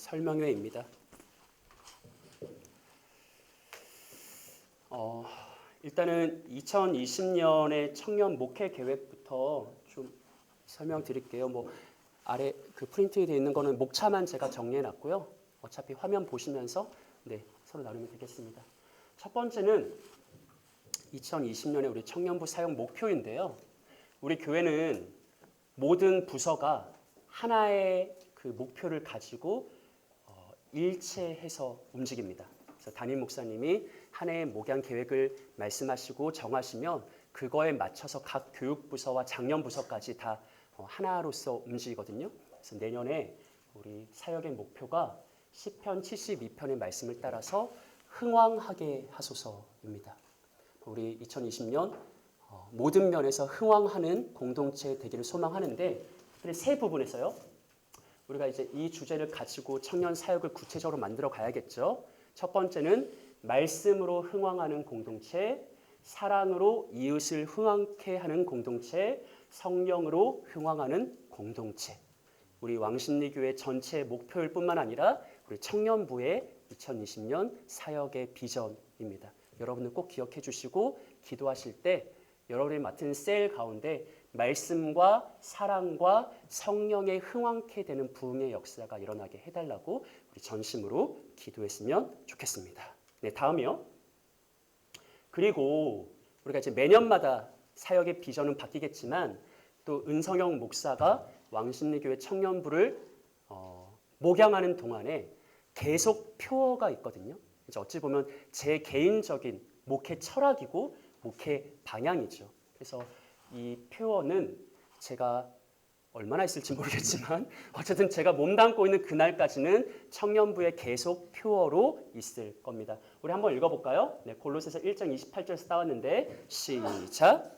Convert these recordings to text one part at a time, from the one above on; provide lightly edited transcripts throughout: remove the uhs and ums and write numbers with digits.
설명회입니다. 일단은 2020년의 청년 목회 계획부터 좀 설명드릴게요. 아래 그 프린트에 되어 있는 거는 목차만 제가 정리해 놨고요. 어차피 화면 보시면서 서로 나누면 되겠습니다. 첫 번째는 2020년에 우리 청년부 사역 목표인데요. 우리 교회는 모든 부서가 하나의 그 목표를 가지고 일체해서 움직입니다. 그래서 담임 목사님이 한 해의 목양 계획을 말씀하시고 정하시면 그거에 맞춰서 각 교육부서와 장년부서까지 다 하나로서 움직이거든요. 그래서 내년에 우리 사역의 목표가 시편 72편의 말씀을 따라서 흥왕하게 하소서입니다. 우리 2020년 모든 면에서 흥왕하는 공동체 되기를 소망하는데 특별히 세 부분에서요. 우리가 이제 이 주제를 가지고 청년 사역을 구체적으로 만들어 가야겠죠. 첫 번째는 말씀으로 흥왕하는 공동체, 사랑으로 이웃을 흥왕케 하는 공동체, 성령으로 흥왕하는 공동체. 우리 왕십리교회 전체 목표일 뿐만 아니라 우리 청년부의 2020년 사역의 비전입니다. 여러분들 꼭 기억해 주시고 기도하실 때 여러분이 맡은 셀 가운데 말씀과 사랑과 성령의 흥왕케 되는 부흥의 역사가 일어나게 해달라고 우리 전심으로 기도했으면 좋겠습니다. 다음이요. 그리고 우리가 이제 매년마다 사역의 비전은 바뀌겠지만 또 은성영 목사가 왕십리교회 청년부를 목양하는 동안에 계속 표어가 있거든요. 이제 어찌 보면 제 개인적인 목회 철학이고 목회 방향이죠. 그래서 이 표어는 제가 얼마나 있을지 모르겠지만 어쨌든 제가 몸담고 있는 그날까지는 청년부의 계속 표어로 있을 겁니다. 우리 한번 읽어볼까요? 골로새서 1장 28절에서 따왔는데 시작.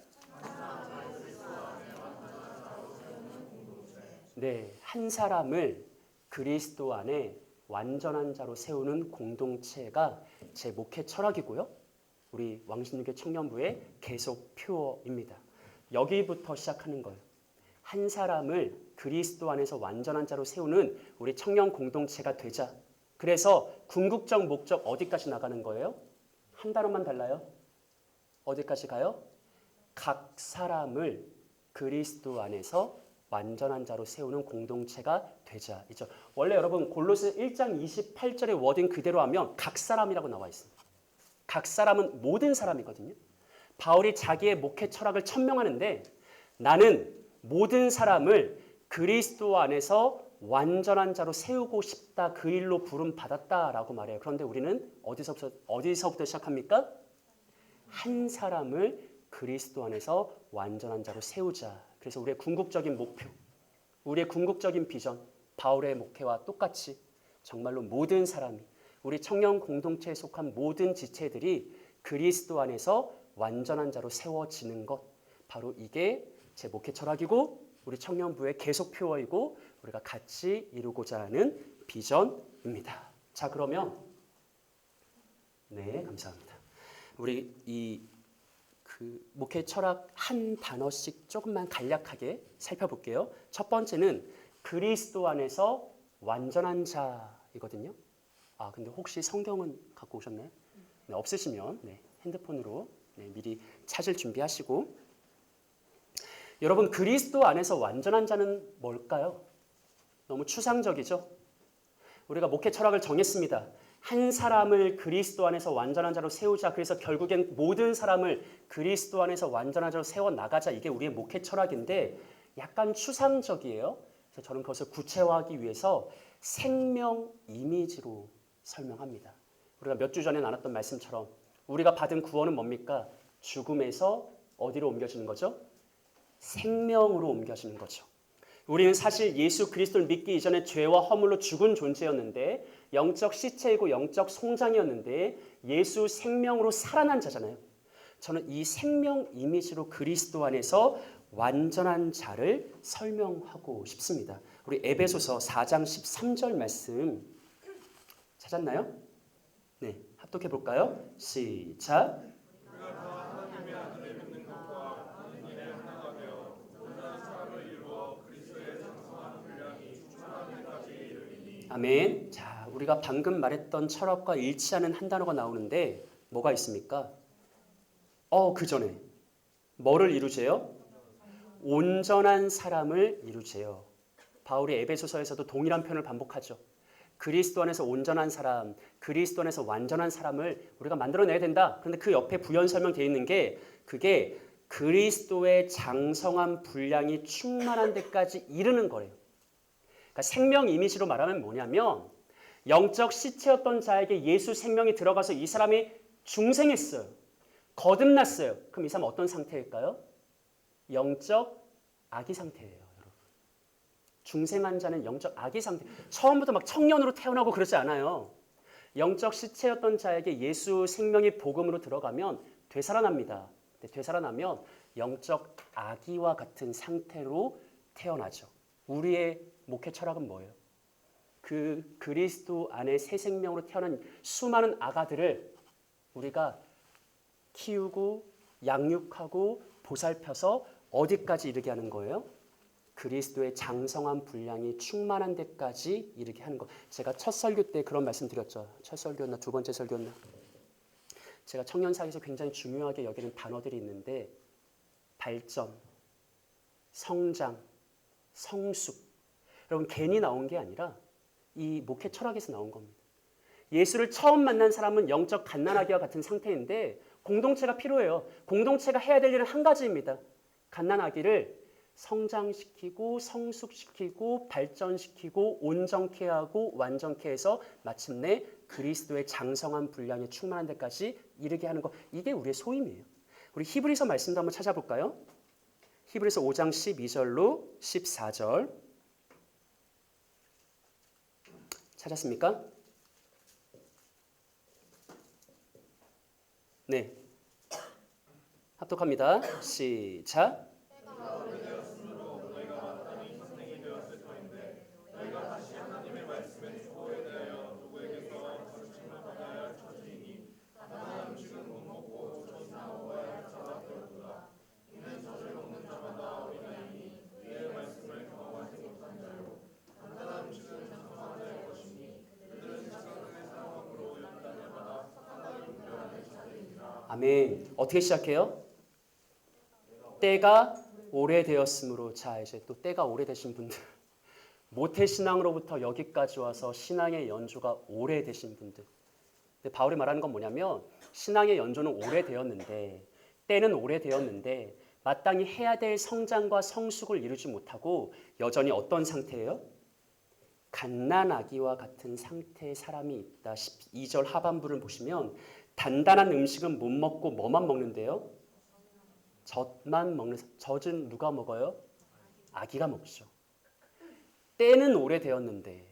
한 사람을 그리스도 안에 완전한 자로 세우는 공동체가 제 목회 철학이고요. 우리 왕십리교 청년부의 계속 표어입니다. 여기부터 시작하는 거예요. 한 사람을 그리스도 안에서 완전한 자로 세우는 우리 청년 공동체가 되자. 그래서 궁극적 목적 어디까지 나가는 거예요? 한 단어만 달라요. 어디까지 가요? 각 사람을 그리스도 안에서 완전한 자로 세우는 공동체가 되자. 이죠. 원래 여러분 골로새 1장 28절의 워딩 그대로 하면 각 사람이라고 나와 있습니다. 각 사람은 모든 사람이거든요. 바울이 자기의 목회 철학을 천명하는데 나는 모든 사람을 그리스도 안에서 완전한 자로 세우고 싶다. 그 일로 부름 받았다라고 말해요. 그런데 우리는 어디서부터 시작합니까? 한 사람을 그리스도 안에서 완전한 자로 세우자. 그래서 우리의 궁극적인 목표, 우리의 궁극적인 비전, 바울의 목회와 똑같이 정말로 모든 사람이 우리 청년 공동체에 속한 모든 지체들이 그리스도 안에서 완전한 자로 세워지는 것. 바로 이게 제 목회 철학이고 우리 청년부의 계속 표어이고 우리가 같이 이루고자 하는 비전입니다. 자, 그러면 감사합니다. 우리 이 목회 철학 한 단어씩 조금만 간략하게 살펴볼게요. 첫 번째는 그리스도 안에서 완전한 자이거든요. 근데 혹시 성경은 갖고 오셨나요? 없으시면 핸드폰으로 미리 찾을 준비하시고. 여러분 그리스도 안에서 완전한 자는 뭘까요? 너무 추상적이죠? 우리가 목회 철학을 정했습니다. 한 사람을 그리스도 안에서 완전한 자로 세우자. 그래서 결국엔 모든 사람을 그리스도 안에서 완전한 자로 세워나가자. 이게 우리의 목회 철학인데 약간 추상적이에요. 그래서 저는 그것을 구체화하기 위해서 생명 이미지로 설명합니다. 우리가 몇 주 전에 나눴던 말씀처럼 우리가 받은 구원은 뭡니까? 죽음에서 어디로 옮겨지는 거죠? 생명으로 옮겨지는 거죠. 우리는 사실 예수 그리스도를 믿기 이전에 죄와 허물로 죽은 존재였는데 영적 시체이고 영적 송장이었는데 예수 생명으로 살아난 자잖아요. 저는 이 생명 이미지로 그리스도 안에서 완전한 자를 설명하고 싶습니다. 우리 에베소서 4장 13절 말씀 찾았나요? 합독해 볼까요? 시작. 아멘. 자, 우리가 방금 말했던 철학과 일치하는 한 단어가 나오는데 뭐가 있습니까? 그 전에 뭐를 이루재요? 온전한 사람을 이루재요. 바울이 에베소서에서도 동일한 표현을 반복하죠. 그리스도 안에서 온전한 사람, 그리스도 안에서 완전한 사람을 우리가 만들어내야 된다. 그런데 그 옆에 부연 설명되어 있는 게 그게 그리스도의 장성한 분량이 충만한 데까지 이르는 거래요. 그러니까 생명 이미지로 말하면 뭐냐면 영적 시체였던 자에게 예수 생명이 들어가서 이 사람이 중생했어요. 거듭났어요. 그럼 이 사람은 어떤 상태일까요? 영적 아기 상태예요. 중생한 자는 영적 아기 상태. 처음부터 막 청년으로 태어나고 그러지 않아요. 영적 시체였던 자에게 예수 생명이 복음으로 들어가면 되살아납니다. 되살아나면 영적 아기와 같은 상태로 태어나죠. 우리의 목회 철학은 뭐예요? 그 그리스도 안에 새 생명으로 태어난 수많은 아가들을 우리가 키우고 양육하고 보살펴서 어디까지 이르게 하는 거예요? 그리스도의 장성한 분량이 충만한 데까지 이르게 하는 것. 제가 첫 설교 때 그런 말씀 드렸죠. 첫 설교였나 두 번째 설교였나. 제가 청년 사회에서 굉장히 중요하게 여기는 단어들이 있는데 발전, 성장, 성숙. 여러분 괜히 나온 게 아니라 이 목회 철학에서 나온 겁니다. 예수를 처음 만난 사람은 영적 갓난아기와 같은 상태인데 공동체가 필요해요. 공동체가 해야 될 일은 한 가지입니다. 갓난아기를 성장시키고 성숙시키고 발전시키고 온전케 하고 완전케 해서 마침내 그리스도의 장성한 분량이 충만한 데까지 이르게 하는 것. 이게 우리의 소임이에요. 우리 히브리서 말씀도 한번 찾아볼까요? 히브리서 5장 12절로 14절 찾았습니까? 네. 합독합니다. 시작. 아멘. 어떻게 시작해요? 때가 오래되었으므로. 자, 이제 또 때가 오래되신 분들, 모태신앙으로부터 여기까지 와서 신앙의 연조가 오래되신 분들. 근데 바울이 말하는 건 뭐냐면 신앙의 연조는 오래되었는데 때는 오래되었는데 마땅히 해야 될 성장과 성숙을 이루지 못하고 여전히 어떤 상태예요? 갓난아기와 같은 상태의 사람이 있다. 2절 하반부를 보시면 단단한 음식은 못 먹고 뭐만 먹는데요? 젖만 먹는. 젖은 누가 먹어요? 아기가 먹죠. 때는 오래되었는데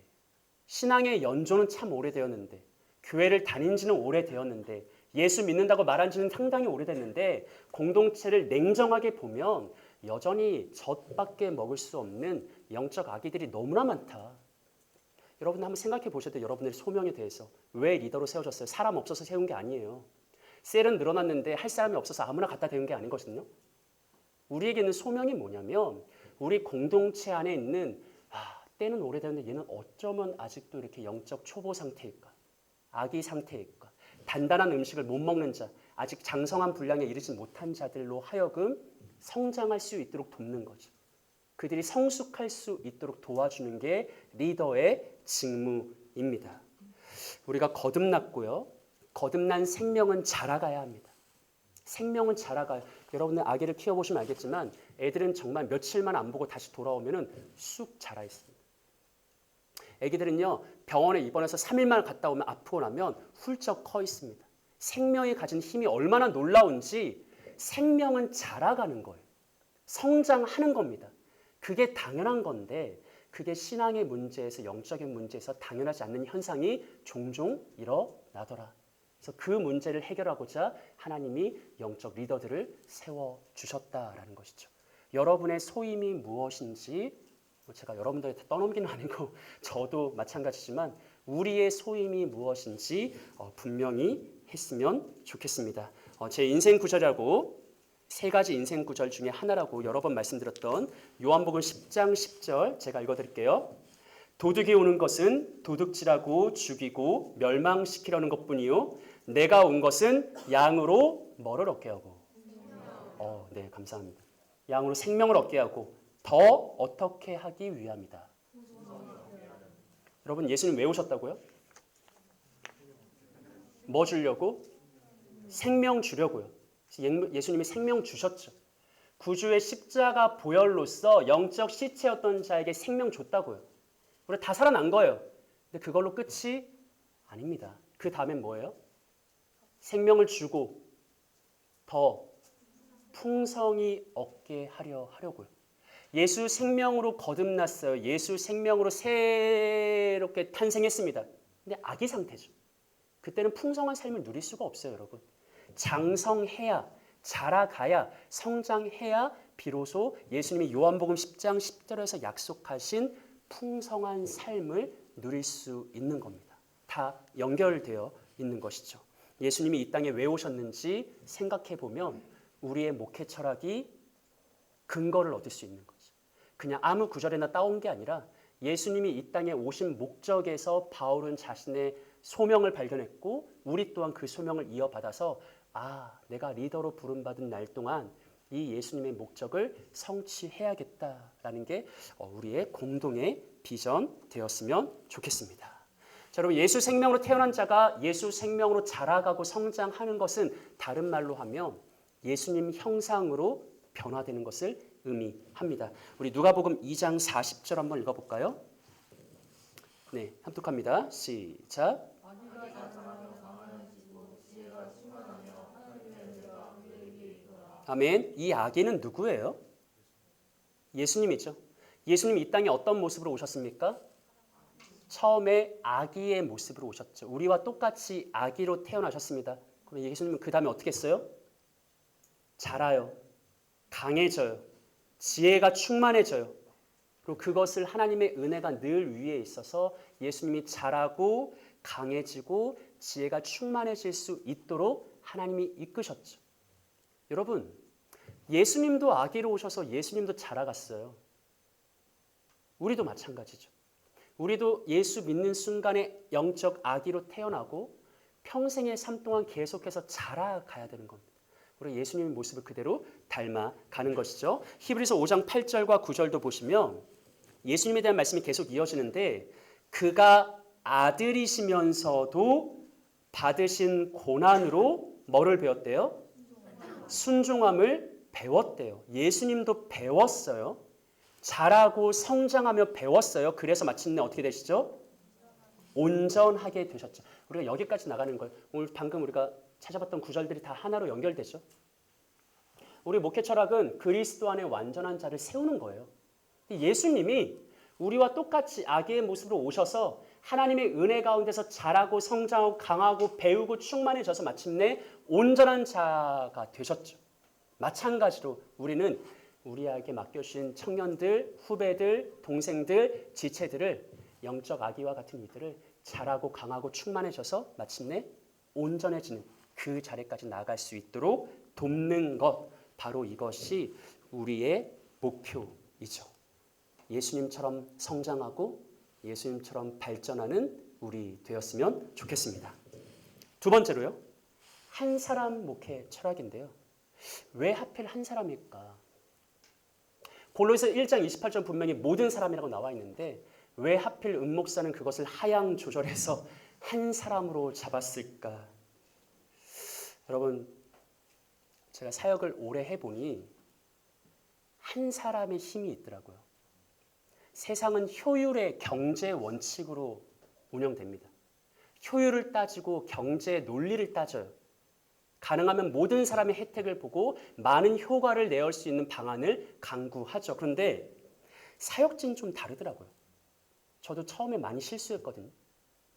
신앙의 연조는 참 오래되었는데 교회를 다닌 지는 오래되었는데 예수 믿는다고 말한 지는 상당히 오래됐는데 공동체를 냉정하게 보면 여전히 젖밖에 먹을 수 없는 영적 아기들이 너무나 많다. 여러분 한번 생각해 보셔야 돼요. 여러분들의 소명에 대해서. 왜 리더로 세워졌어요? 사람 없어서 세운 게 아니에요. 셀은 늘어났는데 할 사람이 없어서 아무나 갖다 대는 게 아니거든요. 우리에게는 소명이 뭐냐면 우리 공동체 안에 있는 때는 오래됐는데 얘는 어쩌면 아직도 이렇게 영적 초보 상태일까? 아기 상태일까? 단단한 음식을 못 먹는 자, 아직 장성한 분량에 이르지 못한 자들로 하여금 성장할 수 있도록 돕는 거죠. 그들이 성숙할 수 있도록 도와주는 게 리더의 직무입니다. 우리가 거듭났고요. 거듭난 생명은 자라가야 합니다. 생명은 자라가요. 여러분들 아기를 키워보시면 알겠지만 애들은 정말 며칠만 안 보고 다시 돌아오면 쑥 자라 있습니다. 애기들은요. 병원에 입원해서 3일만 갔다 오면 아프고 나면 훌쩍 커 있습니다. 생명이 가진 힘이 얼마나 놀라운지 생명은 자라가는 거예요. 성장하는 겁니다. 그게 당연한 건데 그게 신앙의 문제에서 영적인 문제에서 당연하지 않는 현상이 종종 일어나더라. 그래서 그 문제를 해결하고자 하나님이 영적 리더들을 세워주셨다라는 것이죠. 여러분의 소임이 무엇인지 제가 여러분들한테 떠넘기는 아니고 저도 마찬가지지만 우리의 소임이 무엇인지 분명히 했으면 좋겠습니다. 제 인생 구절이라고 세 가지 인생 구절 중에 하나라고 여러 번 말씀드렸던 요한복음 10장 10절 제가 읽어드릴게요. 도둑이 오는 것은 도둑질하고 죽이고 멸망시키려는 것뿐이요 내가 온 것은 양으로 뭐를 얻게 하고 네, 감사합니다. 양으로 생명을 얻게 하고 더 어떻게 하기 위함이다. 여러분 예수님 왜 오셨다고요? 뭐 주려고? 생명 주려고요. 예수님이 생명 주셨죠. 구주의 십자가 보혈로서 영적 시체였던 자에게 생명 줬다고요. 우리 다 살아난 거예요. 근데 그걸로 끝이 아닙니다. 그 다음엔 뭐예요? 생명을 주고 더 풍성히 얻게 하려고요. 예수 생명으로 거듭났어요. 예수 생명으로 새롭게 탄생했습니다. 근데 아기 상태죠. 그때는 풍성한 삶을 누릴 수가 없어요, 여러분. 장성해야, 자라가야, 성장해야 비로소 예수님이 요한복음 10장 10절에서 약속하신 풍성한 삶을 누릴 수 있는 겁니다. 다 연결되어 있는 것이죠. 예수님이 이 땅에 왜 오셨는지 생각해 보면 우리의 목회 철학이 근거를 얻을 수 있는 거죠. 그냥 아무 구절에나 따온 게 아니라 예수님이 이 땅에 오신 목적에서 바울은 자신의 소명을 발견했고 우리 또한 그 소명을 이어받아서 내가 리더로 부름받은 날 동안 이 예수님의 목적을 성취해야겠다라는 게 우리의 공동의 비전 되었으면 좋겠습니다. 자, 여러분 예수 생명으로 태어난 자가 예수 생명으로 자라가고 성장하는 것은 다른 말로 하면 예수님 형상으로 변화되는 것을 의미합니다. 우리 누가복음 2장 40절 한번 읽어볼까요? 네, 함독합니다. 시작. 아멘. 이 아기는 누구예요? 예수님이죠. 예수님이 이 땅에 어떤 모습으로 오셨습니까? 처음에 아기의 모습으로 오셨죠. 우리와 똑같이 아기로 태어나셨습니다. 그럼 예수님은 그 다음에 어떻게 했어요? 자라요. 강해져요. 지혜가 충만해져요. 그리고 그것을 하나님의 은혜가 늘 위에 있어서 예수님이 자라고 강해지고 지혜가 충만해질 수 있도록 하나님이 이끄셨죠. 여러분, 예수님도 아기로 오셔서 예수님도 자라갔어요. 우리도 마찬가지죠. 우리도 예수 믿는 순간에 영적 아기로 태어나고 평생의 삶 동안 계속해서 자라가야 되는 겁니다. 우리 예수님의 모습을 그대로 닮아가는 것이죠. 히브리서 5장 8절과 9절도 보시면 예수님에 대한 말씀이 계속 이어지는데 그가 아들이시면서도 받으신 고난으로 뭐를 배웠대요? 순종함을 배웠대요. 예수님도 배웠어요. 자라고 성장하며 배웠어요. 그래서 마침내 어떻게 되시죠? 온전하게 되셨죠. 우리가 여기까지 나가는 걸 오늘 방금 우리가 찾아봤던 구절들이 다 하나로 연결되죠. 우리 목회 철학은 그리스도 안에 완전한 자를 세우는 거예요. 예수님이 우리와 똑같이 아기의 모습으로 오셔서 하나님의 은혜 가운데서 자라고 성장하고 강하고 배우고 충만해져서 마침내 온전한 자가 되셨죠. 마찬가지로 우리는 우리에게 맡겨주신 청년들, 후배들, 동생들, 지체들을 영적 아기와 같은 이들을 자라고 강하고 충만해져서 마침내 온전해지는 그 자리까지 나아갈 수 있도록 돕는 것, 바로 이것이 우리의 목표이죠. 예수님처럼 성장하고 예수님처럼 발전하는 우리 되었으면 좋겠습니다. 두 번째로요. 한 사람 목회 철학인데요. 왜 하필 한 사람일까? 골로새 1장 28절 분명히 모든 사람이라고 나와 있는데 왜 하필 은목사는 그것을 하향 조절해서 한 사람으로 잡았을까? 여러분, 제가 사역을 오래 해보니 한 사람의 힘이 있더라고요. 세상은 효율의 경제 원칙으로 운영됩니다. 효율을 따지고 경제 논리를 따져요. 가능하면 모든 사람의 혜택을 보고 많은 효과를 내올 수 있는 방안을 강구하죠. 그런데 사역지는 좀 다르더라고요. 저도 처음에 많이 실수했거든요.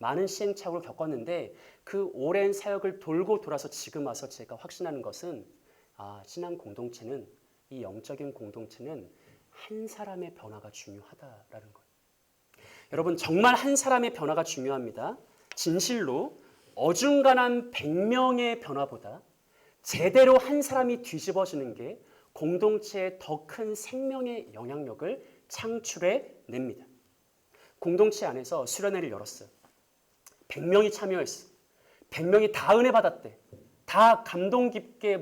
많은 시행착오를 겪었는데 그 오랜 사역을 돌고 돌아서 지금 와서 제가 확신하는 것은 신앙 공동체는, 이 영적인 공동체는 한 사람의 변화가 중요하다라는 거예요. 여러분, 정말 한 사람의 변화가 중요합니다. 진실로 어중간한 100명의 변화보다 제대로 한 사람이 뒤집어지는 게 공동체에 더 큰 생명의 영향력을 창출해 냅니다. 공동체 안에서 수련회를 열었어요. 100명이 참여했어. 100명이 다 은혜 받았대. 다 감동 깊게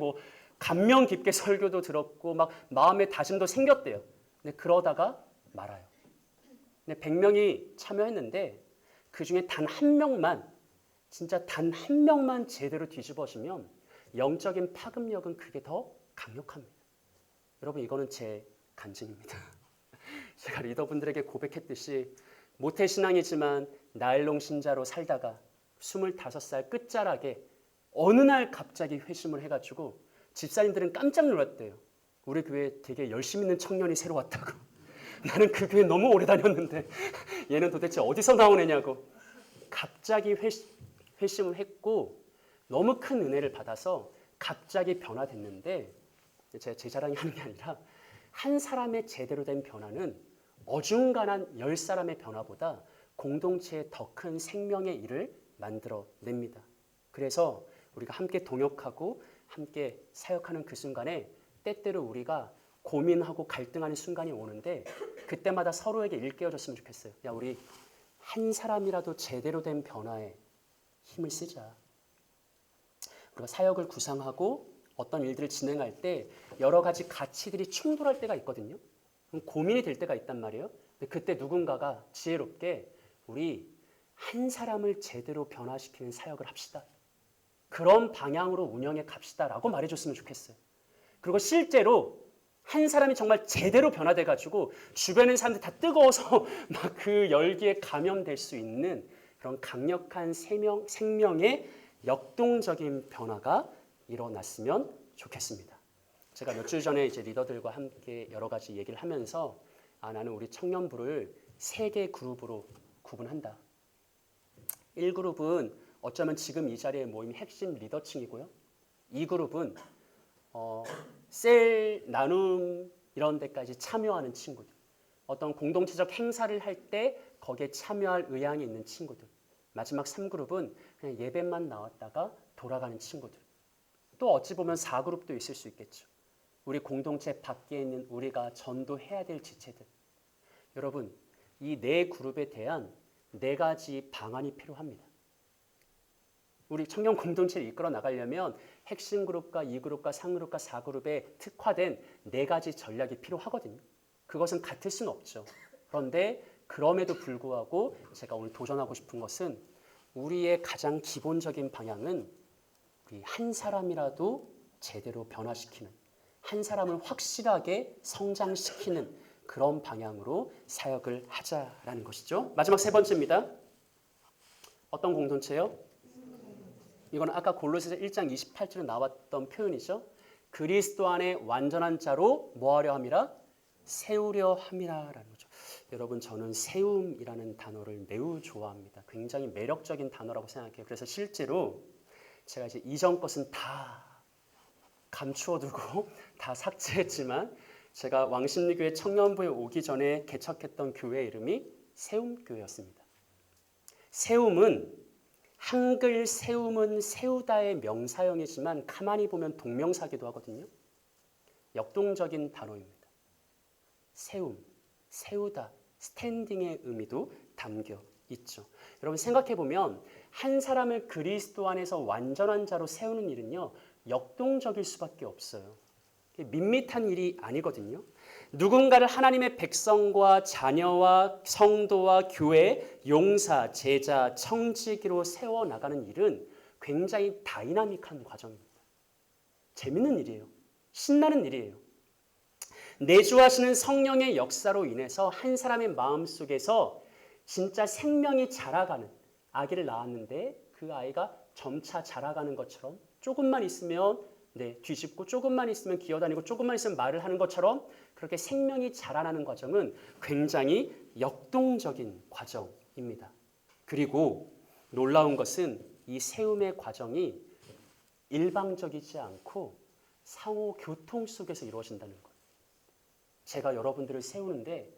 감명 깊게 설교도 들었고 막 마음의 다짐도 생겼대요. 근데 그러다가 말아요. 근데 100명이 참여했는데 그중에 단 한 명만 진짜 단 한 명만 제대로 뒤집어지면 영적인 파급력은 그게 더 강력합니다. 여러분 이거는 제 간증입니다. 제가 리더분들에게 고백했듯이 모태신앙이지만 나일론 신자로 살다가 25살 끝자락에 어느 날 갑자기 회심을 해가지고 집사님들은 깜짝 놀랐대요. 우리 교회에 되게 열심히 있는 청년이 새로 왔다고. 나는 그 교회 너무 오래 다녔는데 얘는 도대체 어디서 나온 애냐고. 갑자기 회심을 했고 너무 큰 은혜를 받아서 갑자기 변화됐는데 제 자랑이 하는 게 아니라 한 사람의 제대로 된 변화는 어중간한 10사람의 변화보다 공동체의 더 큰 생명의 일을 만들어냅니다. 그래서 우리가 함께 동역하고 함께 사역하는 그 순간에 때때로 우리가 고민하고 갈등하는 순간이 오는데 그때마다 서로에게 일깨워줬으면 좋겠어요. 야, 우리 한 사람이라도 제대로 된 변화에 힘을 쓰자. 우리가 사역을 구상하고 어떤 일들을 진행할 때 여러 가지 가치들이 충돌할 때가 있거든요. 고민이 될 때가 있단 말이에요. 근데 그때 누군가가 지혜롭게 우리 한 사람을 제대로 변화시키는 사역을 합시다. 그런 방향으로 운영해 갑시다라고 말해줬으면 좋겠어요. 그리고 실제로 한 사람이 정말 제대로 변화돼가지고 주변의 사람들 다 뜨거워서 막 그 열기에 감염될 수 있는 그런 강력한 생명의 역동적인 변화가 일어났으면 좋겠습니다. 제가 몇 주 전에 이제 리더들과 함께 여러 가지 얘기를 하면서 나는 우리 청년부를 3개 그룹으로 구분한다. 1그룹은 어쩌면 지금 이 자리에 모인 핵심 리더층이고요. 2그룹은 셀 나눔 이런 데까지 참여하는 친구들. 어떤 공동체적 행사를 할 때 거기에 참여할 의향이 있는 친구들. 마지막 3그룹은 그냥 예배만 나왔다가 돌아가는 친구들. 또 어찌 보면 4그룹도 있을 수 있겠죠. 우리 공동체 밖에 있는 우리가 전도해야 될 지체들. 여러분, 이 4그룹에 대한 4가지 방안이 필요합니다. 우리 청년 공동체를 이끌어 나가려면 핵심 그룹과 2그룹과 3그룹과 4그룹에 특화된 4가지 전략이 필요하거든요. 그것은 같을 수는 없죠. 그런데 그럼에도 불구하고 제가 오늘 도전하고 싶은 것은 우리의 가장 기본적인 방향은 우리 한 사람이라도 제대로 변화시키는, 한 사람을 확실하게 성장시키는 그런 방향으로 사역을 하자라는 것이죠. 마지막 3번째입니다. 어떤 공동체요? 이건 아까 골로새서 1장 28절에 나왔던 표현이죠. 그리스도 안에 완전한 자로 뭐하려 함이라? 세우려 함이라라는 거죠. 여러분 저는 세움이라는 단어를 매우 좋아합니다. 굉장히 매력적인 단어라고 생각해요. 그래서 실제로 제가 이제 이전 것은 다 감추어두고 다 삭제했지만 제가 왕십리교회 청년부에 오기 전에 개척했던 교회 이름이 세움교회였습니다. 세움은 한글 세움은 세우다의 명사형이지만 가만히 보면 동명사기도 하거든요. 역동적인 단어입니다. 세움, 세우다, 스탠딩의 의미도 담겨 있죠. 여러분 생각해보면 한 사람을 그리스도 안에서 완전한 자로 세우는 일은요. 역동적일 수밖에 없어요. 밋밋한 일이 아니거든요. 누군가를 하나님의 백성과 자녀와 성도와 교회, 용사, 제자, 청지기로 세워나가는 일은 굉장히 다이나믹한 과정입니다. 재밌는 일이에요. 신나는 일이에요. 내주하시는 성령의 역사로 인해서 한 사람의 마음속에서 진짜 생명이 자라가는 아기를 낳았는데 그 아이가 점차 자라가는 것처럼 조금만 있으면 뒤집고 조금만 있으면 기어다니고 조금만 있으면 말을 하는 것처럼 그렇게 생명이 자라나는 과정은 굉장히 역동적인 과정입니다. 그리고 놀라운 것은 이 세움의 과정이 일방적이지 않고 상호 교통 속에서 이루어진다는 것. 제가 여러분들을 세우는데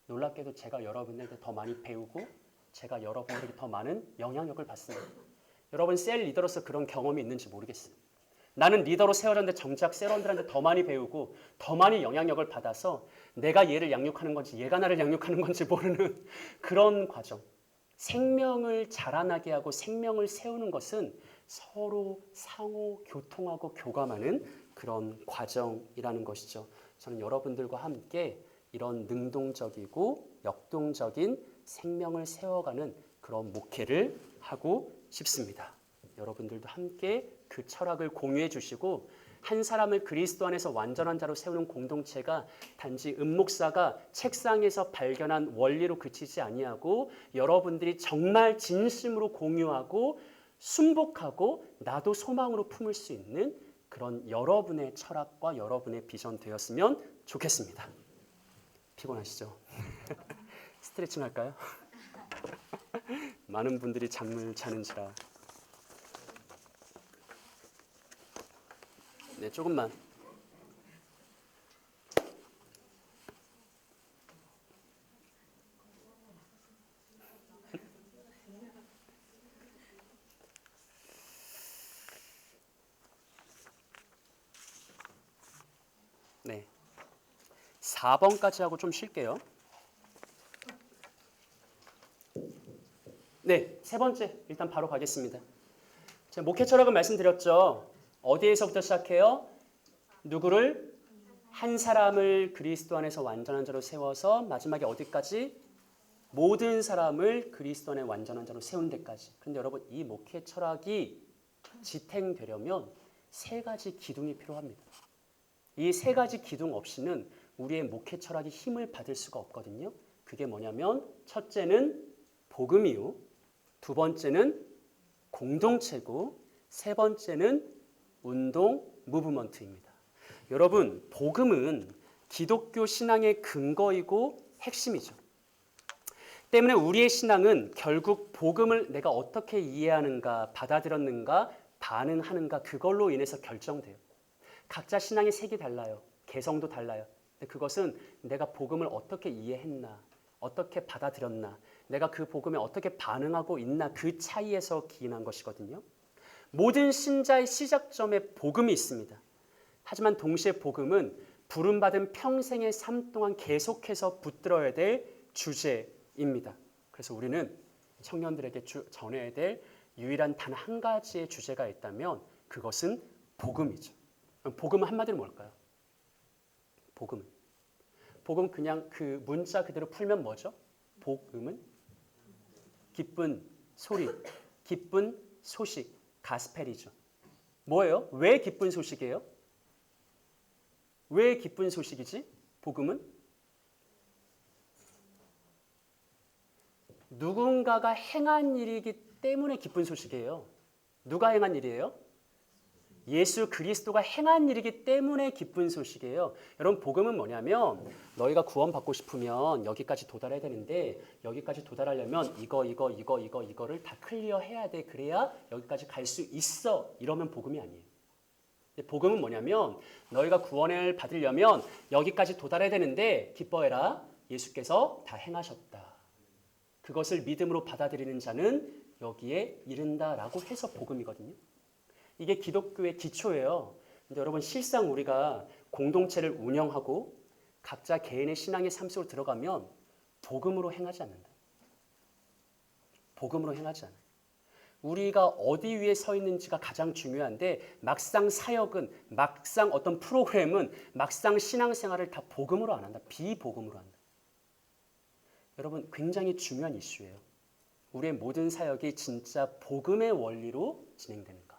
놀랍게도 제가 여러분들한테 더 많이 배우고 제가 여러분들에게 더 많은 영향력을 받습니다. 여러분 셀 리더로서 그런 경험이 있는지 모르겠어요. 나는 리더로 세워졌는데 정작 세런들한테 더 많이 배우고 더 많이 영향력을 받아서 내가 얘를 양육하는 건지 얘가 나를 양육하는 건지 모르는 그런 과정. 생명을 자라나게 하고 생명을 세우는 것은 서로 상호 교통하고 교감하는 그런 과정이라는 것이죠. 저는 여러분들과 함께 이런 능동적이고 역동적인 생명을 세워가는 그런 목회를 하고 싶습니다. 여러분들도 함께 그 철학을 공유해 주시고 한 사람을 그리스도 안에서 완전한 자로 세우는 공동체가 단지 은목사가 책상에서 발견한 원리로 그치지 아니하고 여러분들이 정말 진심으로 공유하고 순복하고 나도 소망으로 품을 수 있는 그런 여러분의 철학과 여러분의 비전 되었으면 좋겠습니다. 피곤하시죠? 스트레칭 할까요? 많은 분들이 잠을 자는지라. 네, 조금만. 네. 4번까지 하고 좀 쉴게요. 네, 세 번째 일단 바로 가겠습니다. 제가 목회 철학은 말씀드렸죠. 어디에서부터 시작해요? 누구를? 한 사람을 그리스도 안에서 완전한 자로 세워서 마지막에 어디까지? 모든 사람을 그리스도 안에 완전한 자로 세운 데까지. 그런데 여러분 이 목회 철학이 지탱되려면 세 가지 기둥이 필요합니다. 이 세 가지 기둥 없이는 우리의 목회 철학이 힘을 받을 수가 없거든요. 그게 뭐냐면 첫째는 복음이요. 두 번째는 공동체고 세 번째는 운동, 무브먼트입니다. 여러분, 복음은 기독교 신앙의 근거이고 핵심이죠. 때문에 우리의 신앙은 결국 복음을 내가 어떻게 이해하는가, 받아들였는가, 반응하는가 그걸로 인해서 결정돼요. 각자 신앙의 색이 달라요. 개성도 달라요. 근데 그것은 내가 복음을 어떻게 이해했나, 어떻게 받아들였나, 내가 그 복음에 어떻게 반응하고 있나 그 차이에서 기인한 것이거든요. 모든 신자의 시작점에 복음이 있습니다. 하지만 동시에 복음은 부름받은 평생의 삶 동안 계속해서 붙들어야 될 주제입니다. 그래서 우리는 청년들에게 전해야 될 유일한 단 한 가지의 주제가 있다면 그것은 복음이죠. 복음은 한마디로 뭘까요? 복음 그냥 그 문자 그대로 풀면 뭐죠? 복음은 기쁜 소리, 기쁜 소식, 가스펠이죠. 뭐예요? 왜 기쁜 소식이에요? 왜 기쁜 소식이지? 복음은 누군가가 행한 일이기 때문에 기쁜 소식이에요. 누가 행한 일이에요? 예수 그리스도가 행한 일이기 때문에 기쁜 소식이에요. 여러분 복음은 뭐냐면 너희가 구원받고 싶으면 여기까지 도달해야 되는데 여기까지 도달하려면 이거를 다 클리어해야 돼. 그래야 여기까지 갈 수 있어. 이러면 복음이 아니에요. 복음은 뭐냐면 너희가 구원을 받으려면 여기까지 도달해야 되는데 기뻐해라. 예수께서 다 행하셨다. 그것을 믿음으로 받아들이는 자는 여기에 이른다라고 해서 복음이거든요. 이게 기독교의 기초예요. 근데 여러분 실상 우리가 공동체를 운영하고 각자 개인의 신앙의 삶 속으로 들어가면 복음으로 행하지 않는다. 복음으로 행하지 않아요. 우리가 어디 위에 서 있는지가 가장 중요한데 막상 사역은, 막상 어떤 프로그램은, 막상 신앙생활을 다 복음으로 안 한다. 비복음으로 한다. 여러분 굉장히 중요한 이슈예요. 우리의 모든 사역이 진짜 복음의 원리로 진행되는가?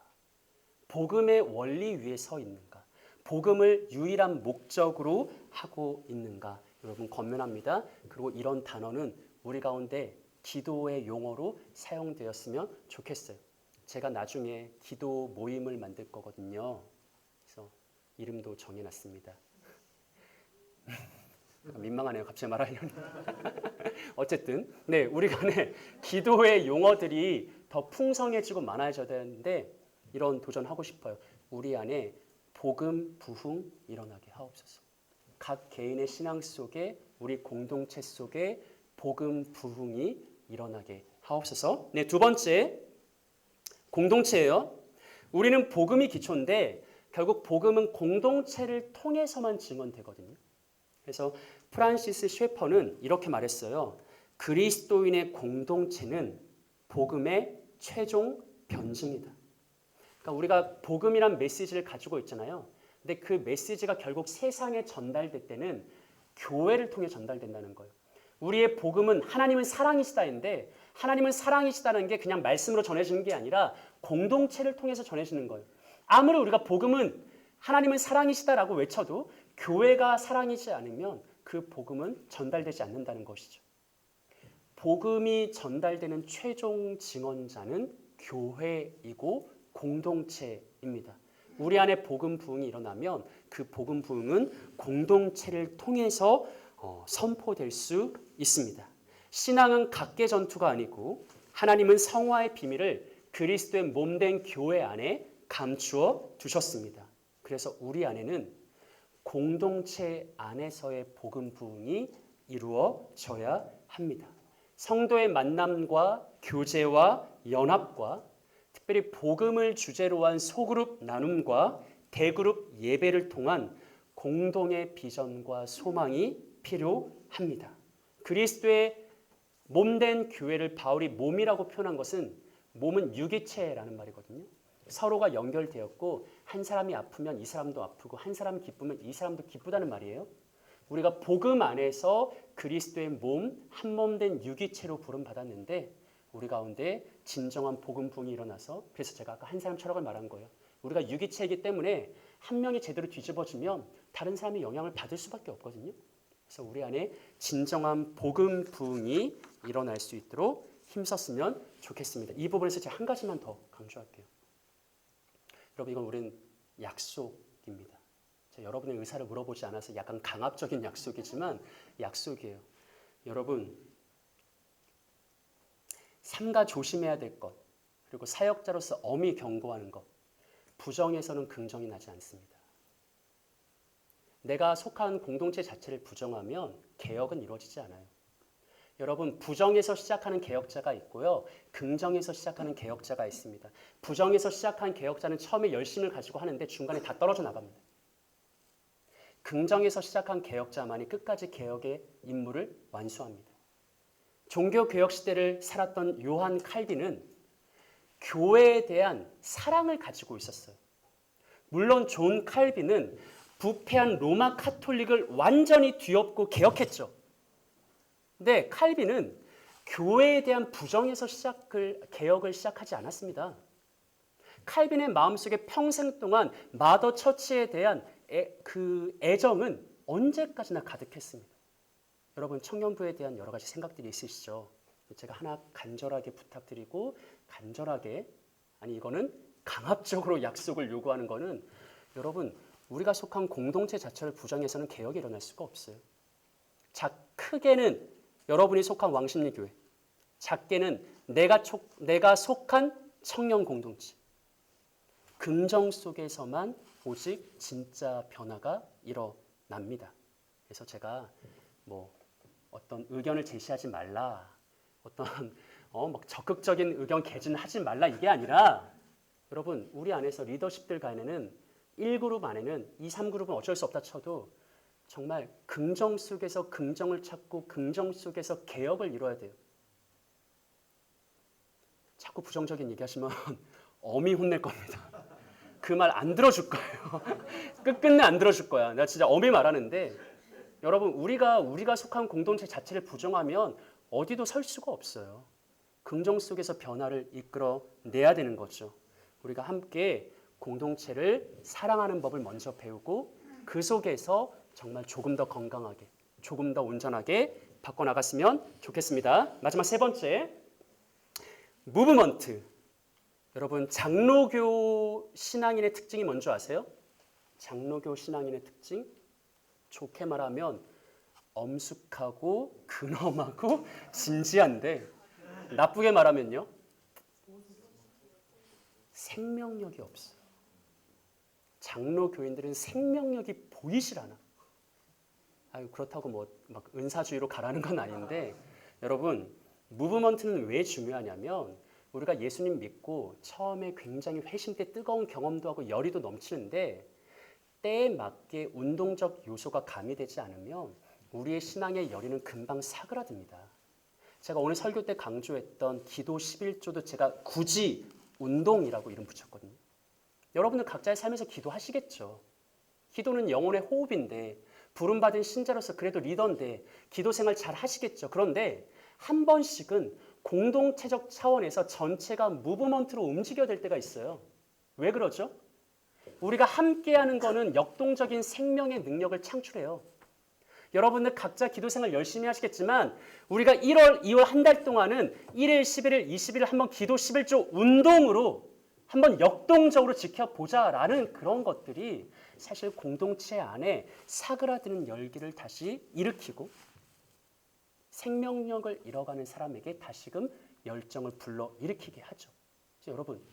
복음의 원리 위에 서 있는가? 복음을 유일한 목적으로 하고 있는가? 여러분 권면합니다. 그리고 이런 단어는 우리 가운데 기도의 용어로 사용되었으면 좋겠어요. 제가 나중에 기도 모임을 만들 거거든요. 그래서 이름도 정해놨습니다. 민망하네요. 갑자기 말하려니. 어쨌든 네, 우리 간에 기도의 용어들이 더 풍성해지고 많아져야 되는데 이런 도전하고 싶어요. 우리 안에 복음 부흥 일어나게 하옵소서. 각 개인의 신앙 속에 우리 공동체 속에 복음 부흥이 일어나게 하옵소서. 네, 두 번째 공동체예요. 우리는 복음이 기초인데 결국 복음은 공동체를 통해서만 증언되거든요. 그래서 프란시스 셰퍼는 이렇게 말했어요. 그리스도인의 공동체는 복음의 최종 변증이다. 그러니까 우리가 복음이란 메시지를 가지고 있잖아요. 근데 그 메시지가 결국 세상에 전달될 때는 교회를 통해 전달된다는 거예요. 우리의 복음은 하나님은 사랑이시다인데 하나님은 사랑이시다는 게 그냥 말씀으로 전해지는 게 아니라 공동체를 통해서 전해지는 거예요. 아무리 우리가 복음은 하나님은 사랑이시다라고 외쳐도 교회가 사랑이지 않으면 그 복음은 전달되지 않는다는 것이죠. 복음이 전달되는 최종 증언자는 교회이고 공동체입니다. 우리 안에 복음 부흥이 일어나면 그 복음 부흥은 공동체를 통해서 선포될 수 있습니다. 신앙은 각계 전투가 아니고 하나님은 성화의 비밀을 그리스도의 몸된 교회 안에 감추어 두셨습니다. 그래서 우리 안에는 공동체 안에서의 복음 부흥이 이루어져야 합니다. 성도의 만남과 교제와 연합과 특별히 복음을 주제로 한 소그룹 나눔과 대그룹 예배를 통한 공동의 비전과 소망이 필요합니다. 그리스도의 몸된 교회를 바울이 몸이라고 표현한 것은 몸은 유기체라는 말이거든요. 서로가 연결되었고 한 사람이 아프면 이 사람도 아프고 한 사람이 기쁘면 이 사람도 기쁘다는 말이에요. 우리가 복음 안에서 그리스도의 몸, 한 몸 된 유기체로 부름받았는데 우리 가운데 진정한 복음 부흥이 일어나서 그래서 제가 아까 한 사람 철학을 말한 거예요. 우리가 유기체이기 때문에 한 명이 제대로 뒤집어지면 다른 사람이 영향을 받을 수밖에 없거든요. 그래서 우리 안에 진정한 복음 부흥이 일어날 수 있도록 힘썼으면 좋겠습니다. 이 부분에서 제가 한 가지만 더 강조할게요. 여러분 이건 우리는 약속입니다. 제가 여러분의 의사를 물어보지 않아서 약간 강압적인 약속이지만 약속이에요. 여러분 삼가 조심해야 될 것 그리고 사역자로서 엄히 경고하는 것 부정에서는 긍정이 나지 않습니다. 내가 속한 공동체 자체를 부정하면 개혁은 이루어지지 않아요. 여러분 부정에서 시작하는 개혁자가 있고요. 긍정에서 시작하는 개혁자가 있습니다. 부정에서 시작한 개혁자는 처음에 열심을 가지고 하는데 중간에 다 떨어져 나갑니다. 긍정에서 시작한 개혁자만이 끝까지 개혁의 임무를 완수합니다. 종교개혁 시대를 살았던 요한 칼빈은 교회에 대한 사랑을 가지고 있었어요. 물론 존 칼빈은 부패한 로마 카톨릭을 완전히 뒤엎고 개혁했죠. 근데 칼빈은 교회에 대한 부정에서 개혁을 시작하지 않았습니다. 칼빈의 마음속에 평생 동안 마더 처치에 대한 그 애정은 언제까지나 가득했습니다. 여러분 청년부에 대한 여러 가지 생각들이 있으시죠? 제가 하나 간절하게 부탁드리고 간절하게 이거는 강압적으로 약속을 요구하는 거는 여러분 우리가 속한 공동체 자체를 부정해서는 개혁이 일어날 수가 없어요. 크게는 여러분이 속한 왕십리교회, 작게는 내가 속한 청년 공동체. 긍정 속에서만 오직 진짜 변화가 일어납니다. 그래서 제가 어떤 의견을 제시하지 말라, 어떤 막 적극적인 의견 개진하지 말라 이게 아니라 여러분 우리 안에서 리더십들 간에는 1그룹 안에는 2, 3그룹은 어쩔 수 없다 쳐도 정말 긍정 속에서 긍정을 찾고 긍정 속에서 개혁을 이뤄야 돼요. 자꾸 부정적인 얘기하시면 엄히 혼낼 겁니다. 그 말 안 들어줄 거예요. 끝끝내 안 들어줄 거야. 내가 진짜 엄히 말하는데 여러분 우리가 속한 공동체 자체를 부정하면 어디도 설 수가 없어요. 긍정 속에서 변화를 이끌어내야 되는 거죠. 우리가 함께 공동체를 사랑하는 법을 먼저 배우고 그 속에서 정말 조금 더 건강하게, 조금 더 온전하게 바꿔나갔으면 좋겠습니다. 마지막 세 번째, 무브먼트. 여러분 장로교 신앙인의 특징이 뭔지 아세요? 장로교 신앙인의 특징? 좋게 말하면 엄숙하고 근엄하고 진지한데 나쁘게 말하면요 생명력이 없어요. 장로교인들은 생명력이 보이질 않아. 그렇다고 막 은사주의로 가라는 건 아닌데 여러분 무브먼트는 왜 중요하냐면 우리가 예수님 믿고 처음에 굉장히 회심 때 뜨거운 경험도 하고 열의도 넘치는데 때에 맞게 운동적 요소가 가미되지 않으면 우리의 신앙의 열의는 금방 사그라듭니다. 제가 오늘 설교 때 강조했던 기도 11조도 제가 굳이 운동이라고 이름 붙였거든요. 여러분들 각자의 삶에서 기도하시겠죠. 기도는 영혼의 호흡인데 부름받은 신자로서 그래도 리더인데 기도 생활 잘 하시겠죠. 그런데 한 번씩은 공동체적 차원에서 전체가 무브먼트로 움직여야 될 때가 있어요. 왜 그러죠? 우리가 함께하는 거는 역동적인 생명의 능력을 창출해요. 여러분들 각자 기도 생활 열심히 하시겠지만 우리가 1월, 2월 한 달 동안은 1일, 11일, 20일 한번 기도 11조 운동으로 한번 역동적으로 지켜보자라는 그런 것들이 사실 공동체 안에 사그라드는 열기를 다시 일으키고 생명력을 잃어가는 사람에게 다시금 열정을 불러일으키게 하죠. 여러분,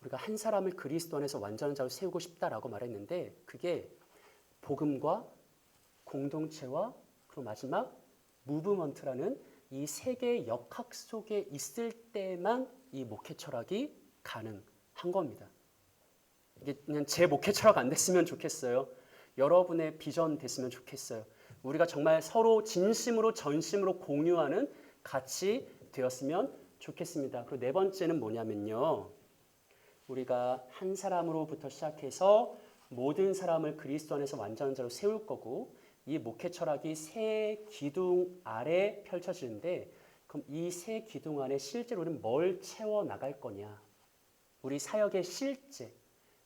우리가 한 사람을 그리스도 안에서 완전한 자로 세우고 싶다라고 말했는데 그게 복음과 공동체와 그리고 마지막 무브먼트라는 이 세 개의 역학 속에 있을 때만 이 목회 철학이 가능한 겁니다. 이게 그냥 제 목회 철학 안 됐으면 좋겠어요. 여러분의 비전 됐으면 좋겠어요. 우리가 정말 서로 진심으로 전심으로 공유하는 같이 되었으면 좋겠습니다. 그리고 네 번째는 뭐냐면요. 우리가 한 사람으로부터 시작해서 모든 사람을 그리스도 안에서 완전한 자로 세울 거고 이 목회 철학이 세 기둥 아래 펼쳐지는데 그럼 이 세 기둥 안에 실제로 우리는 뭘 채워 나갈 거냐. 우리 사역의 실제,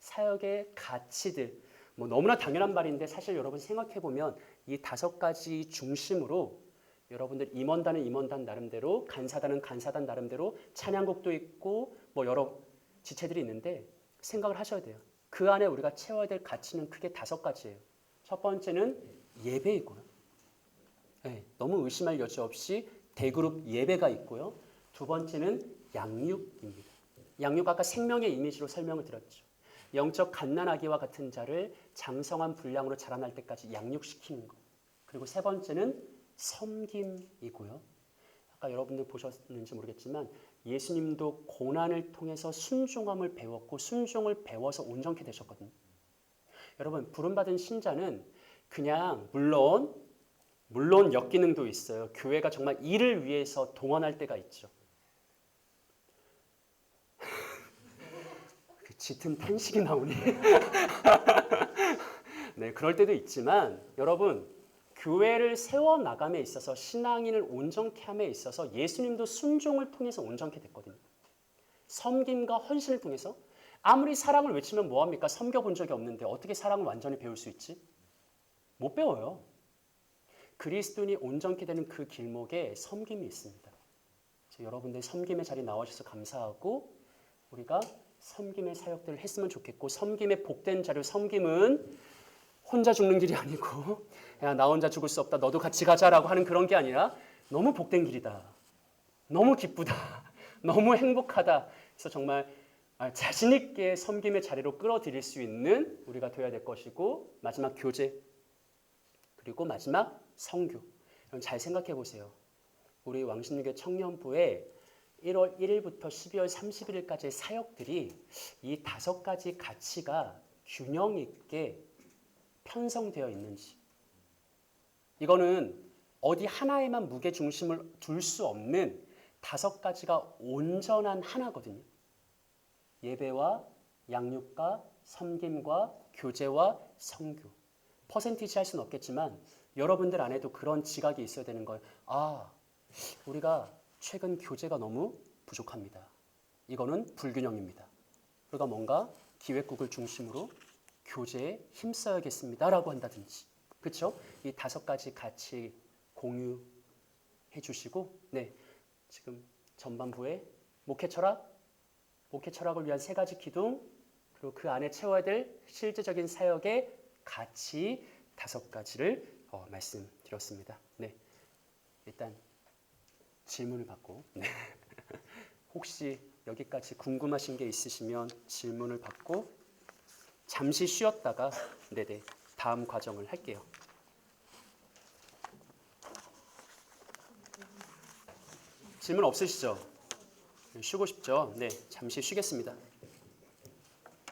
사역의 가치들 뭐 너무나 당연한 말인데 사실 여러분 생각해 보면 이 5가지 중심으로 여러분들 임원단은 임원단 나름대로 간사단은 간사단 나름대로 찬양곡도 있고 뭐 여러 지체들이 있는데 생각을 하셔야 돼요. 그 안에 우리가 채워야 될 가치는 크게 5가지예요. 첫 번째는 예배이고요. 네, 너무 의심할 여지 없이 대그룹 예배가 있고요. 두 번째는 양육입니다. 양육 아까 생명의 이미지로 설명을 드렸죠. 영적 갓난아기와 같은 자를 장성한 분량으로 자라날 때까지 양육시키는 것. 그리고 세 번째는 섬김이고요. 아까 여러분들 보셨는지 모르겠지만 예수님도 고난을 통해서 순종함을 배웠고 순종을 배워서 온전케 되셨거든요. 여러분 부름받은 신자는 그냥 물론 역기능도 있어요. 교회가 정말 이를 위해서 동원할 때가 있죠. 짙은 탄식이 나오니. 네, 그럴 때도 있지만 여러분 교회를 세워나감에 있어서 신앙인을 온전케 함에 있어서 예수님도 순종을 통해서 온전케 됐거든요. 섬김과 헌신을 통해서 아무리 사랑을 외치면 뭐합니까? 섬겨본 적이 없는데 어떻게 사랑을 완전히 배울 수 있지? 못 배워요. 그리스도인이 온전케 되는 그 길목에 섬김이 있습니다. 여러분들 섬김의 자리에 나와주셔서 감사하고 우리가 섬김의 사역들을 했으면 좋겠고 섬김의 복된 자료 섬김은 혼자 죽는 길이 아니고 야, 나 혼자 죽을 수 없다. 너도 같이 가자라고 하는 그런 게 아니라 너무 복된 길이다. 너무 기쁘다. 너무 행복하다. 그래서 정말 자신 있게 섬김의 자리로 끌어들일 수 있는 우리가 되어야 될 것이고 마지막 교제 그리고 마지막 성교. 잘 생각해 보세요. 우리 왕신유교 청년부에 1월 1일부터 12월 31일까지의 사역들이 이 5가지 가치가 균형 있게 편성되어 있는지 이거는 어디 하나에만 무게중심을 둘 수 없는 5가지가 온전한 하나거든요. 예배와 양육과 섬김과 교제와 성교. 퍼센티지 할 수는 없겠지만 여러분들 안에도 그런 지각이 있어야 되는 거예요. 우리가 최근 교제가 너무 부족합니다. 이거는 불균형입니다. 우리가 뭔가 기획국을 중심으로 교제에 힘써야겠습니다라고 한다든지 그렇죠? 이 5가지 같이 공유해 주시고 네, 지금 전반부에 목회 철학을 위한 3가지 기둥 그리고 그 안에 채워야 될 실제적인 사역의 가치 5가지를 말씀드렸습니다. 네, 일단 질문을 받고 네. 혹시 여기까지 궁금하신 게 있으시면 질문을 받고 잠시 쉬었다가 네네 다음 과정을 할게요. 질문 없으시죠? 쉬고 싶죠? 네, 잠시 쉬겠습니다.